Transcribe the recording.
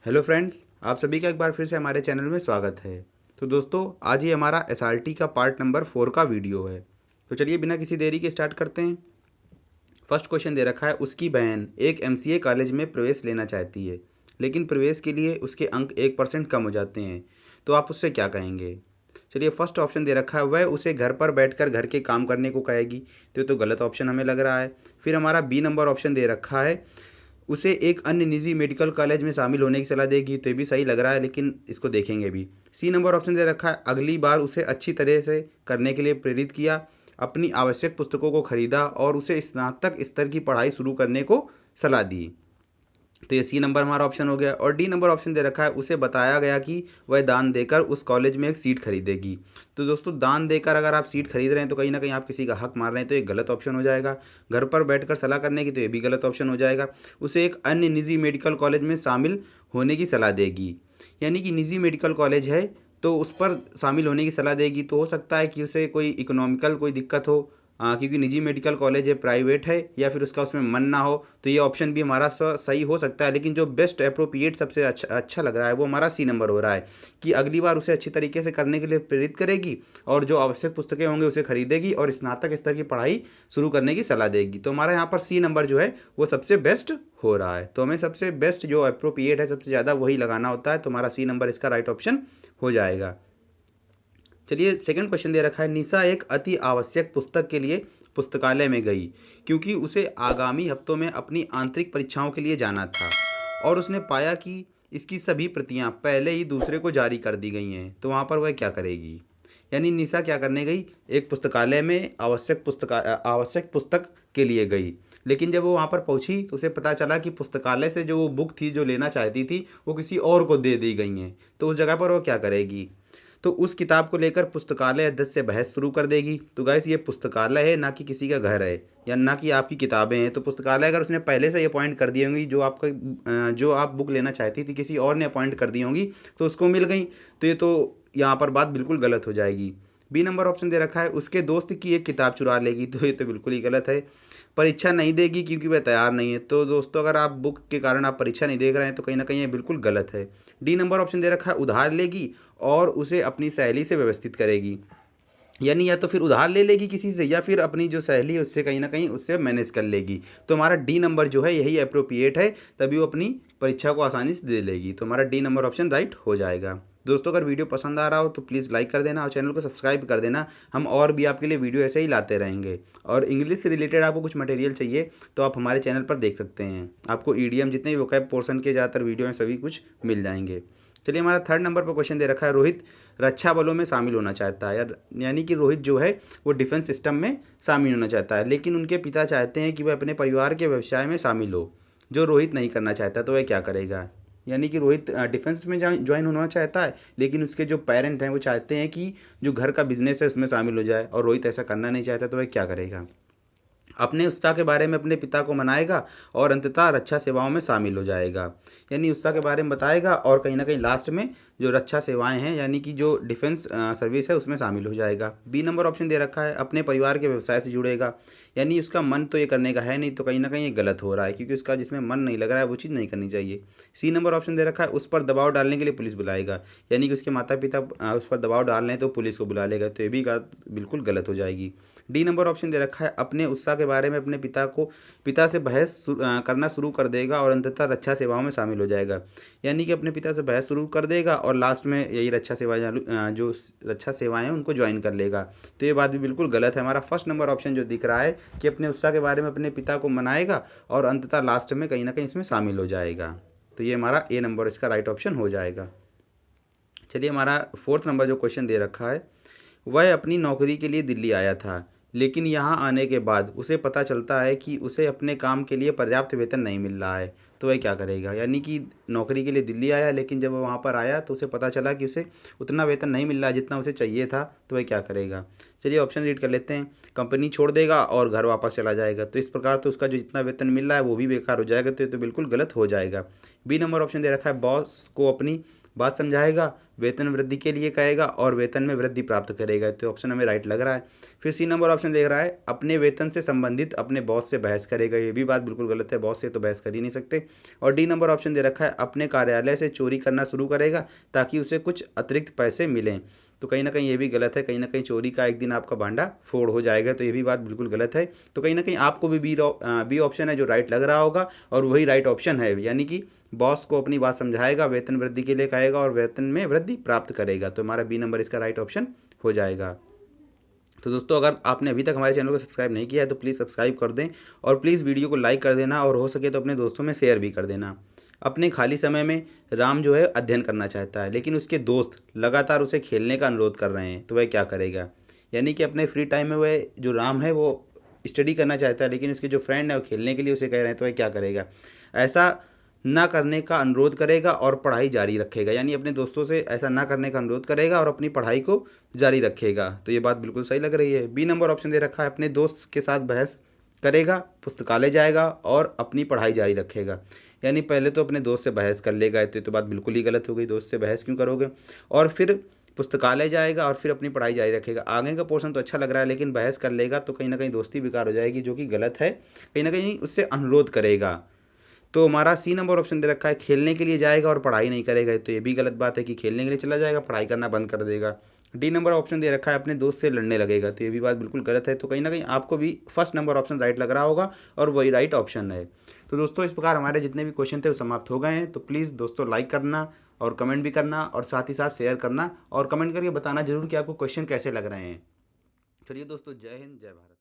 Hello friends, आप सभी का एक बार फिर से हमारे चैनल में स्वागत है। तो दोस्तों, आज ये हमारा एसआरटी का पार्ट नंबर 4 का वीडियो है। तो चलिए बिना किसी देरी के स्टार्ट करते हैं। फर्स्ट क्वेश्चन दे रखा है, उसकी बहन एक एमसीए कॉलेज में प्रवेश लेना चाहती है, लेकिन प्रवेश के लिए उसके अंक 1% कम हो जाते हैं। तो आप उससे क्या कहेंगे? चलिए, फर्स्ट ऑप्शन दे रखा है, वह उसे घर पर बैठकर घर के काम करने को कहेगी। तो ये तो गलत ऑप्शन हमें लग रहा है। फिर हमारा बी नंबर ऑप्शन दे रखा है, उसे एक अन्य निजी मेडिकल कॉलेज में शामिल होने की सलाह देगी। तो ये भी सही लग रहा है, लेकिन इसको देखेंगे भी। सी नंबर ऑप्शन दे रखा है, अगली बार उसे अच्छी तरह से करने के लिए प्रेरित किया, अपनी आवश्यक पुस्तकों को खरीदा और उसे स्नातक स्तर की पढ़ाई शुरू करने को सलाह दी। तो ये सी नंबर हमारा ऑप्शन हो गया। और डी नंबर ऑप्शन दे रखा है, उसे बताया गया कि वह दान देकर उस कॉलेज में एक सीट खरीदेगी। तो दोस्तों, दान देकर अगर आप सीट खरीद रहे हैं तो कहीं ना कहीं आप किसी का हक मार रहे हैं, तो ये गलत ऑप्शन हो जाएगा। घर पर बैठकर सलाह करने की, तो ये भी गलत ऑप्शन हो जाएगा। उसे एक अन्य निजी मेडिकल कॉलेज में शामिल होने की सलाह देगी, यानी कि निजी मेडिकल कॉलेज है तो उस पर शामिल होने की सलाह देगी। तो हो सकता है कि उसे कोई इकोनॉमिकल कोई दिक्कत हो, क्योंकि निजी मेडिकल कॉलेज है, प्राइवेट है, या फिर उसका उसमें मन ना हो। तो ये ऑप्शन भी हमारा सही हो सकता है, लेकिन जो बेस्ट अप्रोप्रिएट सबसे अच्छा लग रहा है वो हमारा सी नंबर हो रहा है, कि अगली बार उसे अच्छी तरीके से करने के लिए प्रेरित करेगी और जो आवश्यक पुस्तकें होंगे उसे खरीदेगी और स्नातक स्तर की पढ़ाई शुरू करने की सलाह देगी। तो हमारा यहाँ पर सी नंबर जो है वो सबसे बेस्ट हो रहा है। तो हमें सबसे बेस्ट जो अप्रोप्रिएट है, सबसे ज़्यादा वही लगाना होता है। तो हमारा सी नंबर इसका राइट ऑप्शन हो जाएगा। चलिए, सेकंड क्वेश्चन दे रखा है, निशा एक अति आवश्यक पुस्तक के लिए पुस्तकालय में गई, क्योंकि उसे आगामी हफ्तों में अपनी आंतरिक परीक्षाओं के लिए जाना था और उसने पाया कि इसकी सभी प्रतियां पहले ही दूसरे को जारी कर दी गई हैं। तो वहाँ पर वह क्या करेगी? यानी निशा क्या करने गई? एक पुस्तकालय में आवश्यक पुस्तक के लिए गई, लेकिन जब वो वहाँ पर पहुंची तो उसे पता चला कि पुस्तकालय से जो वो बुक थी जो लेना चाहती थी वो किसी और को दे दी गई हैं। तो उस जगह पर वो क्या करेगी? तो उस किताब को लेकर पुस्तकालय अध्यक्ष से बहस शुरू कर देगी। तो गाइस, ये पुस्तकालय है, ना कि किसी का घर है, या ना कि आपकी किताबें हैं। तो पुस्तकालय अगर उसने पहले से ही अपॉइंट कर दी होंगी, जो आप बुक लेना चाहती थी किसी और ने अपॉइंट कर दी होंगी, तो उसको मिल गई। तो ये तो यहाँ पर बात बिल्कुल गलत हो जाएगी। बी नंबर ऑप्शन दे रखा है, उसके दोस्त की एक किताब चुरा लेगी। तो ये तो बिल्कुल ही गलत है। परीक्षा नहीं देगी क्योंकि वह तैयार नहीं है। तो दोस्तों, अगर आप बुक के कारण आप परीक्षा नहीं देख रहे हैं तो कहीं ना कहीं ये बिल्कुल गलत है। डी नंबर ऑप्शन दे रखा है, उधार लेगी और उसे अपनी सहेली से व्यवस्थित करेगी। यानी या तो फिर उधार ले लेगी किसी से, या फिर अपनी जो सहेली है उससे कहीं ना कहीं उससे मैनेज कर लेगी। तो हमारा डी नंबर जो है यही अप्रोप्रिएट है, तभी वो अपनी परीक्षा को आसानी से दे लेगी। तो हमारा डी नंबर ऑप्शन राइट हो जाएगा। दोस्तों, अगर वीडियो पसंद आ रहा हो तो प्लीज़ लाइक कर देना और चैनल को सब्सक्राइब कर देना। हम और भी आपके लिए वीडियो ऐसे ही लाते रहेंगे। और इंग्लिश से रिलेटेड आपको कुछ मटेरियल चाहिए तो आप हमारे चैनल पर देख सकते हैं। आपको ईडीएम जितने भी वोकैब पोर्शन के ज़्यादातर वीडियो हैं सभी कुछ मिल जाएंगे। चलिए, हमारा थर्ड नंबर पर क्वेश्चन दे रखा है, रोहित रक्षा बलों में शामिल होना चाहता है। यानी कि रोहित जो है वो डिफेंस सिस्टम में शामिल होना चाहता है, लेकिन उनके पिता चाहते हैं कि वह अपने परिवार के व्यवसाय में शामिल हो, जो रोहित नहीं करना चाहता। तो वह क्या करेगा? यानी कि रोहित डिफेंस में ज्वाइन होना चाहता है, लेकिन उसके जो पेरेंट हैं वो चाहते हैं कि जो घर का बिजनेस है उसमें शामिल हो जाए, और रोहित ऐसा करना नहीं चाहता। तो वह क्या करेगा? अपने उत्साह के बारे में अपने पिता को मनाएगा और अंततः रक्षा सेवाओं में शामिल हो जाएगा। यानी उत्साह के बारे में बताएगा और कहीं ना कहीं लास्ट में जो रक्षा सेवाएं हैं, यानी कि जो डिफेंस सर्विस है उसमें शामिल हो जाएगा। बी नंबर ऑप्शन दे रखा है, अपने परिवार के व्यवसाय से जुड़ेगा। यानी उसका मन तो ये करने का है नहीं, तो कहीं ना कहीं ये गलत हो रहा है, क्योंकि उसका जिसमें मन नहीं लग रहा है वो चीज़ नहीं करनी चाहिए। सी नंबर ऑप्शन दे रखा है, उस पर दबाव डालने के लिए पुलिस बुलाएगा। यानी कि उसके माता पिता उस पर दबाव डाल रहे हैं तो पुलिस को बुला लेगा। तो ये भी बात बिल्कुल गलत हो जाएगी। डी नंबर ऑप्शन दे रखा है, अपने उत्साह के बारे में अपने पिता से बहस करना शुरू कर देगा और अंततः रक्षा सेवाओं में शामिल हो जाएगा। यानी कि अपने पिता से बहस शुरू कर देगा और लास्ट में यही रक्षा सेवाएं जो रक्षा सेवाएं हैं उनको ज्वाइन कर लेगा। तो ये बात भी बिल्कुल गलत है। हमारा फर्स्ट नंबर ऑप्शन जो दिख रहा है कि अपने उत्साह के बारे में अपने पिता को मनाएगा और अंततः लास्ट में कहीं ना कहीं इसमें शामिल हो जाएगा। तो ये हमारा ए नंबर इसका राइट ऑप्शन हो जाएगा। चलिए, हमारा फोर्थ नंबर जो क्वेश्चन दे रखा है, वह अपनी नौकरी के लिए दिल्ली आया था, लेकिन यहाँ आने के बाद उसे पता चलता है कि उसे अपने काम के लिए पर्याप्त वेतन नहीं मिल रहा है। तो वह क्या करेगा? यानी कि नौकरी के लिए दिल्ली आया, लेकिन जब वह वहाँ पर आया तो उसे पता चला कि उसे उतना वेतन नहीं मिल रहा है जितना उसे चाहिए था। तो वह क्या करेगा? चलिए, ऑप्शन रीड कर लेते हैं। कंपनी छोड़ देगा और घर वापस चला जाएगा। तो इस प्रकार तो उसका जो जितना वेतन मिल रहा है वो भी बेकार हो जाएगा। तो ये तो बिल्कुल गलत हो जाएगा। बी नंबर ऑप्शन दे रखा है, बॉस को अपनी बात समझाएगा, वेतन वृद्धि के लिए कहेगा और वेतन में वृद्धि प्राप्त करेगा। तो ऑप्शन हमें राइट लग रहा है। फिर सी नंबर ऑप्शन देख रहा है, अपने वेतन से संबंधित अपने बॉस से बहस करेगा। ये भी बात बिल्कुल गलत है, बॉस से तो बहस कर ही नहीं सकते। और डी नंबर ऑप्शन दे रखा है, अपने कार्यालय से चोरी करना शुरू करेगा ताकि उसे कुछ अतिरिक्त पैसे मिलें। तो कहीं ना कहीं ये भी गलत है, कहीं ना कहीं चोरी का एक दिन आपका भांडा फोड़ हो जाएगा। तो ये भी बात बिल्कुल गलत है। तो कहीं ना कहीं आपको भी बी ऑप्शन है जो राइट लग रहा होगा, और वही राइट ऑप्शन है, यानी कि बॉस को अपनी बात समझाएगा, वेतन वृद्धि के लिए कहेगा और वेतन में वृद्धि प्राप्त करेगा। तो हमारा बी नंबर इसका राइट ऑप्शन हो जाएगा। तो दोस्तों, अगर आपने अभी तक हमारे चैनल को सब्सक्राइब नहीं किया है तो प्लीज़ सब्सक्राइब कर दें, और प्लीज़ वीडियो को लाइक कर देना, और हो सके तो अपने दोस्तों में शेयर भी कर देना। अपने खाली समय में राम जो है अध्ययन करना चाहता है, लेकिन उसके दोस्त लगातार उसे खेलने का अनुरोध कर रहे हैं, तो वह क्या करेगा? यानी कि अपने फ्री टाइम में वह जो राम है वो स्टडी करना चाहता है, लेकिन उसके जो फ्रेंड है वो खेलने के लिए उसे कह रहे हैं, तो वह क्या करेगा? ऐसा ना करने का अनुरोध करेगा और पढ़ाई जारी रखेगा। यानी अपने दोस्तों से ऐसा ना करने का अनुरोध करेगा और अपनी पढ़ाई को जारी रखेगा। तो ये बात बिल्कुल सही लग रही है। बी नंबर ऑप्शन दे रखा है, अपने दोस्त के साथ बहस करेगा, पुस्तकालय जाएगा और अपनी पढ़ाई जारी रखेगा। यानी पहले तो अपने दोस्त से बहस कर लेगा, तो ये तो बात बिल्कुल ही गलत हो गई, दोस्त से बहस क्यों करोगे? और फिर पुस्तकालय जाएगा और फिर अपनी पढ़ाई जारी रखेगा। आगे का पोर्शन तो अच्छा लग रहा है, लेकिन बहस कर लेगा तो कहीं ना कहीं दोस्ती बेकार हो जाएगी, जो कि गलत है। कहीं ना कहीं उससे अनुरोध करेगा। तो हमारा सी नंबर ऑप्शन दे रखा है, खेलने के लिए जाएगा और पढ़ाई नहीं करेगा। तो ये भी गलत बात है कि खेलने के लिए चला जाएगा, पढ़ाई करना बंद कर देगा। डी नंबर ऑप्शन दे रखा है, अपने दोस्त से लड़ने लगेगा। तो ये भी बात बिल्कुल गलत है। तो कहीं ना कहीं आपको भी फर्स्ट नंबर ऑप्शन राइट लग रहा होगा, और वही राइट ऑप्शन है। तो दोस्तों, इस प्रकार हमारे जितने भी क्वेश्चन थे वो समाप्त हो गए हैं। तो प्लीज़ दोस्तों, लाइक करना और कमेंट भी करना, और साथ ही साथ शेयर करना, और कमेंट करके बताना जरूर कि आपको क्वेश्चन कैसे लग रहे हैं। चलिए दोस्तों, जय हिंद, जय भारत।